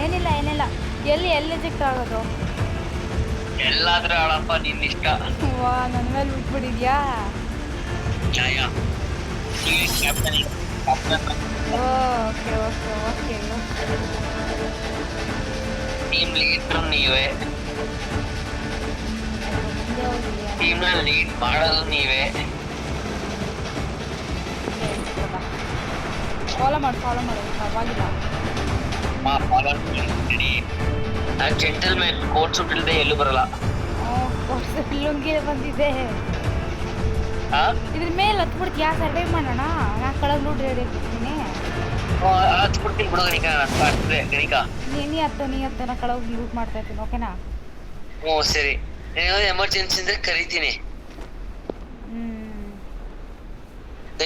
ಏನಿಲ್ಲ ಏನಿಲ್ಲ ಎಲ್ಲಿ ರಿಜೆಕ್ಟ್ ಆಗೋದು ಎಲ್ಲಾದ್ರೂ ಆಳಪ್ಪ ನಿನ್ ಇಷ್ಟ. ವಾ ನನ್ನ ಮೇಲೆ ಬಿಟ್ಬಿಟ್ಟಿದ್ಯಾ. Okay okay okay team leader ನೀವೇ, ಟೀಮ್ ನ ಲೀಡ್ ಮಾಡೋದು ನೀವೇ. ಫಾಲೋ ಮಾಡು ಪರವಾಗಿಲ್ಲ. ಜೆಂಟಲ್ಮೆನ್ ಕೋಟ್ ಸೂಟ್ ಇಲ್ಲದೆ ಎಲ್ಲೂ ಬರಲ್ಲ. ಲುಂಗಿ ಬಂದಿದೆ. ಇದ್ರ ಮೇಲೆ ಹತ್ಬಿಡ್ತೀಯಾ? ಸರ್ವೈವ್ ಮಾಡೋಣ. ನಾ ಕಳಗ್ ಲೂಟ್ ರೆಡಿ ಆಗ್ತೀನಿ. ಹತ್ಬಿಡ್ತೀನಿ ಬಿಡು ಗಣಿಕಾ. ನೀ ಹತ್ತು ನಾ ಕಳಗ್ ಲೂಟ್ ಮಾಡ್ತಾ ಇರ್ತೀನಿ. ಓಕೆನಾ? ಹ್ಞೂ ಸರಿ. ಎಮರ್ಜೆನ್ಸಿ ಅಂದ್ರೆ ಕರಿತೀನಿ.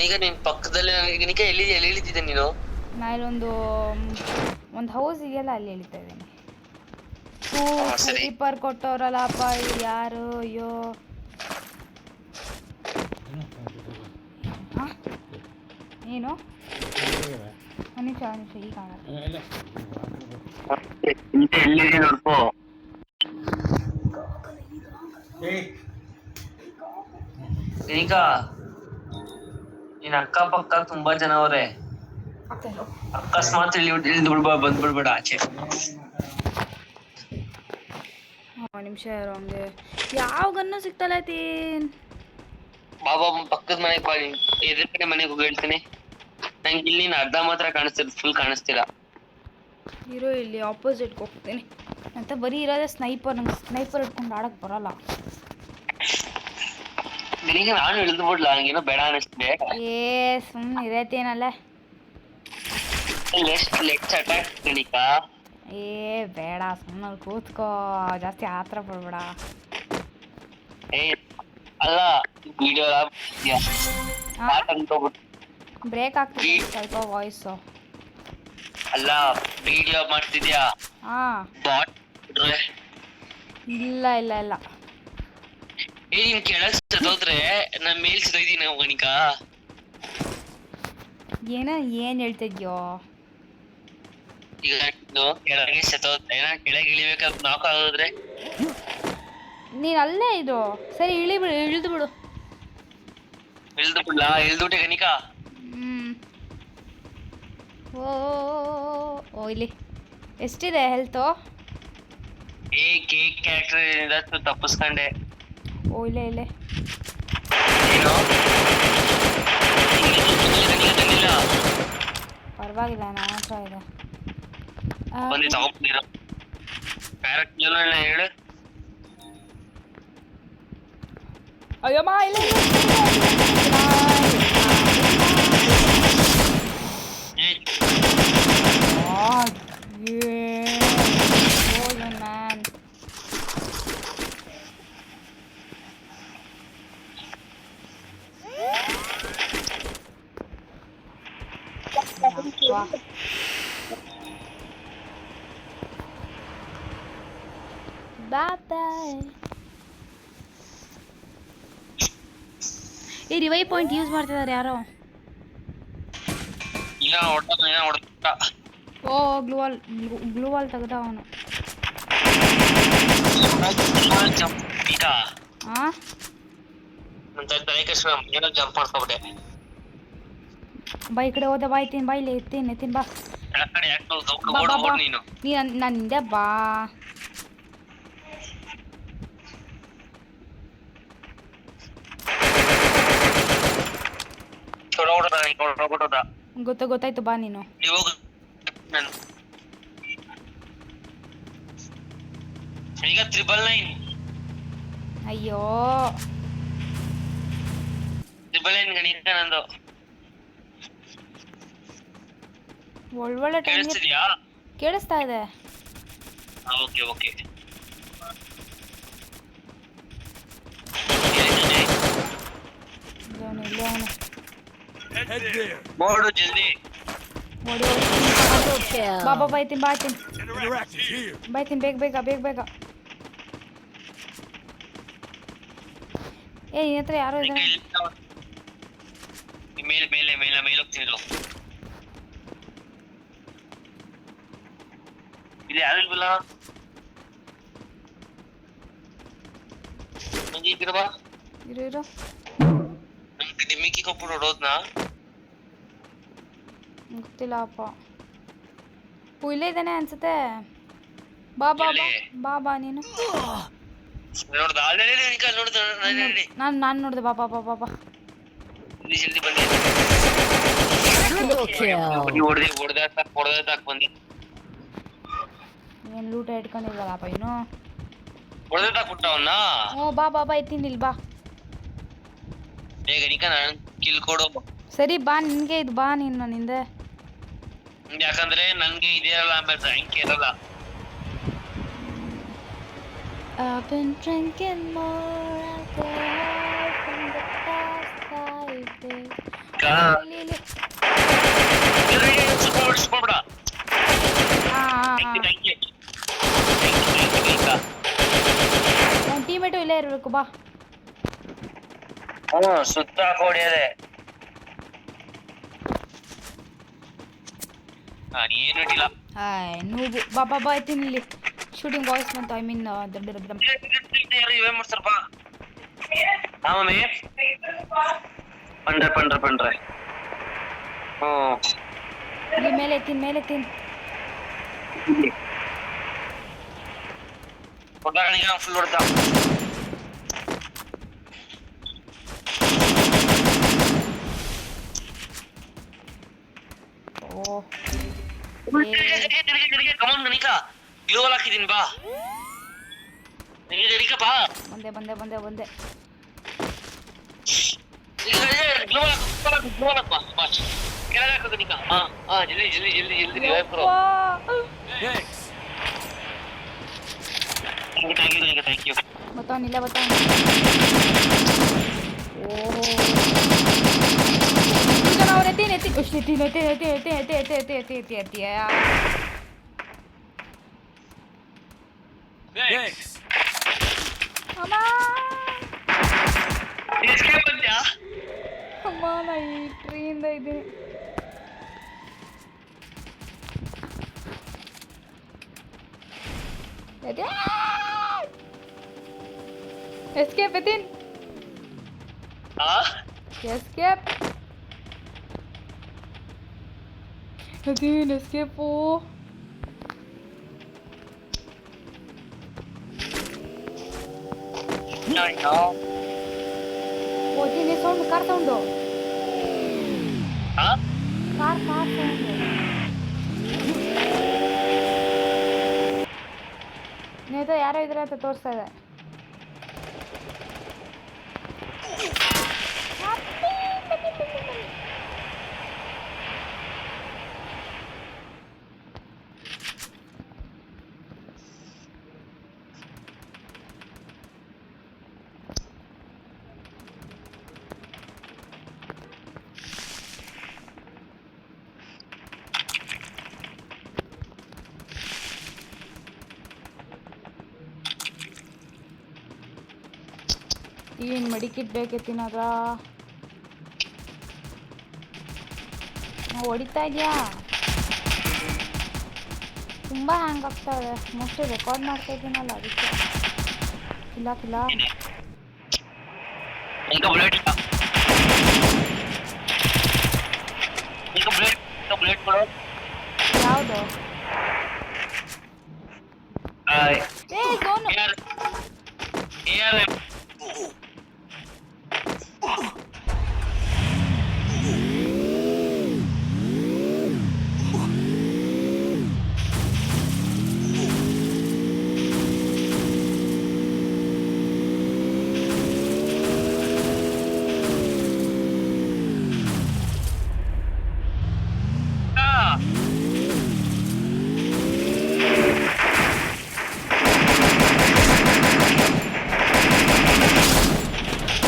ಈಗ ನಿನ್ ಪಕ್ಕದಲ್ಲಿ ಗಣಿಕಾ ಎಲ್ಲಿ ಇಳಿತಿದ್ದೆ ನೀನು? ನಾ ಇಲ್ಲೊಂದು ಹೌಸ್ ಇದೆಯಲ್ಲ ಅಲ್ಲಿ ಇಳಿತಾ ಇದ್ದೀನಿ. ಸ್ಲೀಪರ್ ಕೊಟ್ಟವ್ರಲ್ಲಪ್ಪ ಯಾರು? ಅಯ್ಯೋ ಏನು ನಿಮಿಷ ಈಗ ನೋಡ್ಕೋ. ಗಣಿಕಾ ನಿನ್ ಅಕ್ಕಪಕ್ಕ ತುಂಬಾ ಜನ ಅವ್ರೆ. ಅಕಸ್ಮಾತ್ ಇಳಿದು ಬಂದ್ಬಿಡ್ಬೇಡ ಆಚೆ. ನಿಮಿಷ ಇರೋ ಹಂಗೆ. ಯಾವ ಗನ್ನು ಸಿಗ್ತಲ್ಲ ಐತೀನ್. ಬಾಬಾ ಪಕ್ಕದ ಮನೆಗೆ ಬಾ. ಎದುರು ಕಡೆ ಮನೆಗೆ ಹೋಗಿ ಹೇಳ್ತೀನಿ. ನಂಗೆ ಇಲ್ಲಿ ನೀನು ಅರ್ಧ ಮಾತ್ರ ಕಾಣಿಸ್ತಿರ, ಫುಲ್ ಕಾಣಿಸ್ತಿಲ್ಲ. ಇರೋ ಇಲ್ಲಿ ಆಪೋಸಿಟ್ಗೆ ಹೋಗ್ತೀನಿ ಅಂತ. ಬರೀ ಇರೋದೇ ಸ್ನೈಪರ್. ನಂಗೆ ಸ್ನೈಪರ್ ಇಟ್ಕೊಂಡು ಆಡಕ್ಕೆ ಬರಲ್ಲ. ನಿನಗೆ ನಾನು ಇಳಿದು ಬಿಡ್ಲಾ? ಹಂಗೇನೋ ಬೇಡ ಅನಿಸ್ತಿದೆ. ಸುಮ್ಮನೆ ಇರತ್ತೇನಲ್ಲ. Let's attack Ganika. ಬೇಡ ಸುಮ್ಮನೆ ಕೂತ್ಕೋ. ಜಾಸ್ತಿ ಆತರ ಪಡ್ಬೇಡ. ಅಲ್ಲ ವಿಡಿಯೋ ಬ್ರೇಕ್ ಆಗ್ತಿದೆ ಸ್ವಲ್ಪ ವಾಯ್ಸು. ಅಲ್ಲ ವಿಡಿಯೋ ಮಾಡ್ತಿದ್ಯಾ? ಇಲ್ಲ ಇಲ್ಲ ಇಲ್ಲ. ನಿನ್ ಕೆಳಗ್ ಸತ್ತೋದ್ರೆ ನಾನ್ ಮೇಲ್ ಸಿದೋಯ್ತೀನಿ ಗಣಿಕಾ. ಏನ್ ಹೇಳ್ತಿದ್ಯೋ? ಈಗ ಕೆಳಗೆ ಸತ್ತೋದ್ರೆ ನಾನು ಕೆಳಗೆ ಇಳಿಬೇಕಾದ್ರೆ ನಾಕ್ ಆಗೋದ್ರೆ ನೀನ್ ಅಲ್ಲೇ ಇದು. ಸರಿ ಇಳಿದು ಬಿಡು. ಇಳ್ದು ಬಿಡ್ಲಾ? ಇಳ್ದುಬಿಟ್ಟೆ ಗಣಿಕಾ. ಓ ಇಲ್ಲಿ ಎಷ್ಟಿದೆ ಹೆಲ್ತು? Cake character ತಪ್ಪಿಸ್ಕೊಂಡೆ. ಇಲ್ಲೇ ಏನು ಪರವಾಗಿಲ್ಲ, ನನ್ನ ಹತ್ರ ಇದೆ. ಬಂದು ತಗೊಂಡಿರೋ ಕ್ಯಾರೆಕ್ಟರ್ ಹೇಳು. ಅಯ್ಯಮ್ಮ ಇಲ್ಲ man. Bye. ರಿವೈ ಪಾಯಿಂಟ್ ಯೂಸ್ ಮಾಡ್ತಿದ್ದಾರೆ ಯಾರೋ. ಗ್ಲೂವಾಲ್ ತೆಗ್ದ ಅವನು. ಬಾ ಈ ಕಡೆ ಹೋದೆ. ಬಾ ಇತ್ತೀನಿ. ಬಾ ಇಲ್ಲಿ ಎತ್ತೀನಿ ಬಾ. ನಂದೆ ಬಾ. ಗೊತ್ತಾಯ್ತು ಬಾ ನೀನು. ಈಗ 999. ಅಯ್ಯೋ 999 ಗಣಿತ ನಂದು. ಒಳ್ಳೆ ಕೇಳಿಸ್ತಿದ್ಯಾ? ಕೇಳಿಸ್ತಾ ಇದೆ. ಓಕೆ ನೋಡು ಜಲ್ದಿ. ಬಾಬಾ ಬಾಯ್ತೀನಿ ಬೇಗ. ನಿನ್ನ ಹತ್ರ ಯಾರೋ ಇದೆ. ಮೇಲೆ ಹೋಗ್ತೀನಿ ಇರು. ಇಲ್ಲಿ ಯಾರು ಇಲ್ವಲ್ಲ. ನಂಗೆ ಇದ್ರವಾ ಇರು ನಂಗೆ ದಿಮ್ಮಿಕ್ಕಿ ಕೊಟ್ಟು ಹೊಡೋದ್ನಾ ಗೊತ್ತಿಲ್ಲ ಅಪ್ಪ. ಇಲ್ಲೇ ಇದ್ದಾನೆ ಅನ್ಸುತ್ತೆ. ಬಾ ಬಾ ಬಾ ಬಾ ಬಾ ನೀನು ನೋಡ್ದ ನೋಡ್ದ ನಾನು ನೋಡಿದೆ. ಬಾ ಬಾ ಬಾ ಬಾ ಬಾ ಜಲ್ದಿ ಬನ್ನಿ. ಹೊಡೆದ ಬಂದಿ. ಏನು ಲೂಟ ಇಟ್ಕೊಂಡಿಲ್ವಲ್ಲಪ್ಪ ಇನ್ನು. ಹೊಡೆದ ಕೊಟ್ಟ ಅವನ್ನ. ಓ ಬಾ ಬಾ ಬಾ ಎತ್ತೀನಿ ಇಲ್ಲಿ ಬಾ. ಬೇಗ ನಿಕ ನಾನು ಕಿಲ್ ಕೊಡು. ಸರಿ ಬಾ ನಿನಗೆ ಇದು ಬಾ ನೀನು ನನ್ನಿಂದ. ಯಾಕಂದ್ರೆ ನನ್ಗೆ ಇದಿರಲ್ಲ ಆಮೇಲೆ ರ್ಯಾಂಕ್ ಇರಲ್ಲ. I've been drinking more alcohol from the past 5 days. ನನ್ನ ಟೀಮೇಟು ಇಲ್ಲೇ ಇರಬೇಕು ಬಾ. ಸುತ್ತ ಹೊಡೆಯದೆ ಏನು ಇಟ್ಟಿಲ್ಲ. ನೀವು ಬಾ ಬಾ ಬಾ ಎತ್ತೀನಿ ಇಲ್ಲಿ. ಶೂಟಿಂಗ್ ವಾಯ್ಸ್ ಬಂತು. ಐ ಮೀನ್ ಇವೇ ಮಾಡ್ತಾರಪ್ಪ. ಆಮೇಲೆ ಪಂಡ್ರೆ ಇಲ್ಲಿ ಮೇಲೆ ಎತ್ತೀನಿ ಫುಲ್ ಹೊಡ್ದ. ಓ ಕಮನ್ ಗಣಿಕ ಗ್ಲೋವಲ್ ಹಾಕಿದೀನಿ ಬಾ. ಬಾ ಬಂದೆ ಕೆಳಗೆ ಹಾಕು ಗಣಿಕ. ಜಲ್ದಿ ಥ್ಯಾಂಕ್ ಯು. ಬತ್ತಾವನಿಲ್ಲ ಅವ್ರು ಎತ್ತಿ ಅಮ್ಮ ನಾ ಈ ಟ್ರೀಯಿಂದ ಇದ್ದೀನಿ. ಎಸ್ಕೇಪ್ ಎತ್ತೀನಿ. ಎಸ್ಕೇಪು ಓದಿನಿ. Sound car sound car sound. ನೇತ ಯಾರೋ ಇದ್ರೆ ಅಂತ ತೋರಿಸ್ತಾ ಇದೆ. ಏನು ಮಡಿಕಿಟ್ ಬೇಕೆತ್ತಿನಾದ್ರ ಹೊಡಿತಾ ಇದೆಯಾ? ತುಂಬ ಹ್ಯಾಂಗ್ ಆಗ್ತಾ ಇದೆ. ಮೋಸ್ಟ್ಲಿ ರೆಕಾರ್ಡ್ ಮಾಡ್ತಾ ಇದ್ದೀನಲ್ಲ ಅದಕ್ಕೆ. ಇಲ್ಲ ಯಾವುದು?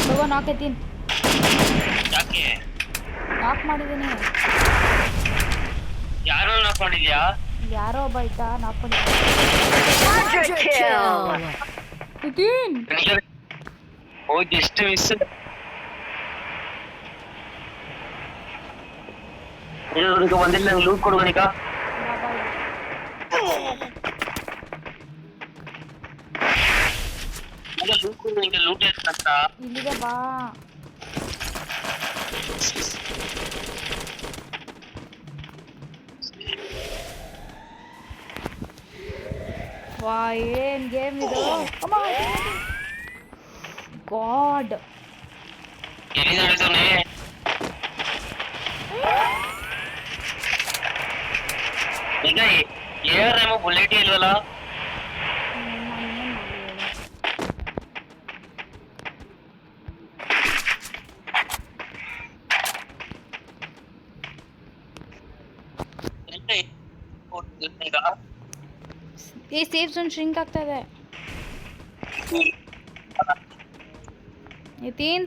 ಸೋನು ನಾಕೆತ್ತೀನಿ. ನಾಕ್ ಮಾಡಿದ್ದೀನಿ. ಯಾರೋ ನಾಕ್ ಮಾಡಿದ್ಯಾ? ಯಾರೋ ಒಬ್ಬ ಇದ್ದ ನಾಕ್ ಮಾಡಿದ್ದೀನಿ. ಓ ಜಸ್ಟ್ ಮಿಸ್. ಇದು ಬಂದಿಲ್ಲ ನಂಗೆ ಲೂಟ್ ಕೊಡು ಗಣಿಕ. ಲೂಟ್ ಕೊಡು ಗಣಿಕ, ಲೂಟ್ ಅಂತ. ಇಲ್ಲಿಗೆ ಬಾ. ವಾ ಏನ್ ಗೇಮ್ ಇದು. ಗಾಡ್ ಎಲ್ಲಿಂದ ಹೇಳ್ತಾನೆ ಈಗ ಏರ್ ಬುಲೆಟ್ ಇಲ್ವಲ್ಲ. ಈ ಸೇಫ್ ಝೋನ್ ಶ್ರಿಂಕ್ ಆಗ್ತಾ ಇದೆ. ಇದೇನ್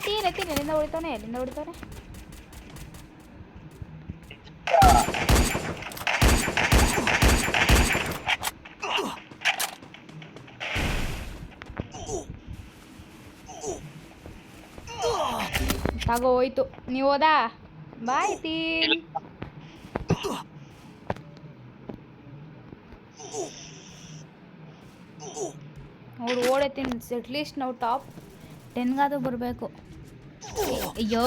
ತೀನ್ ಎಲ್ಲಿಂದ ಹೊಡಿತಾನೆ ತಗೋ ಹೋಯ್ತು. ನೀವು ಹೋದಾ? ಬಾಯ್ ತೀನ್. ಅವ್ರು ಓಡೈತೀನಿ. ಅಟ್ಲೀಸ್ಟ್ ನಾವು ಟಾಪ್ 10 ಬರಬೇಕು. ಅಯ್ಯೋ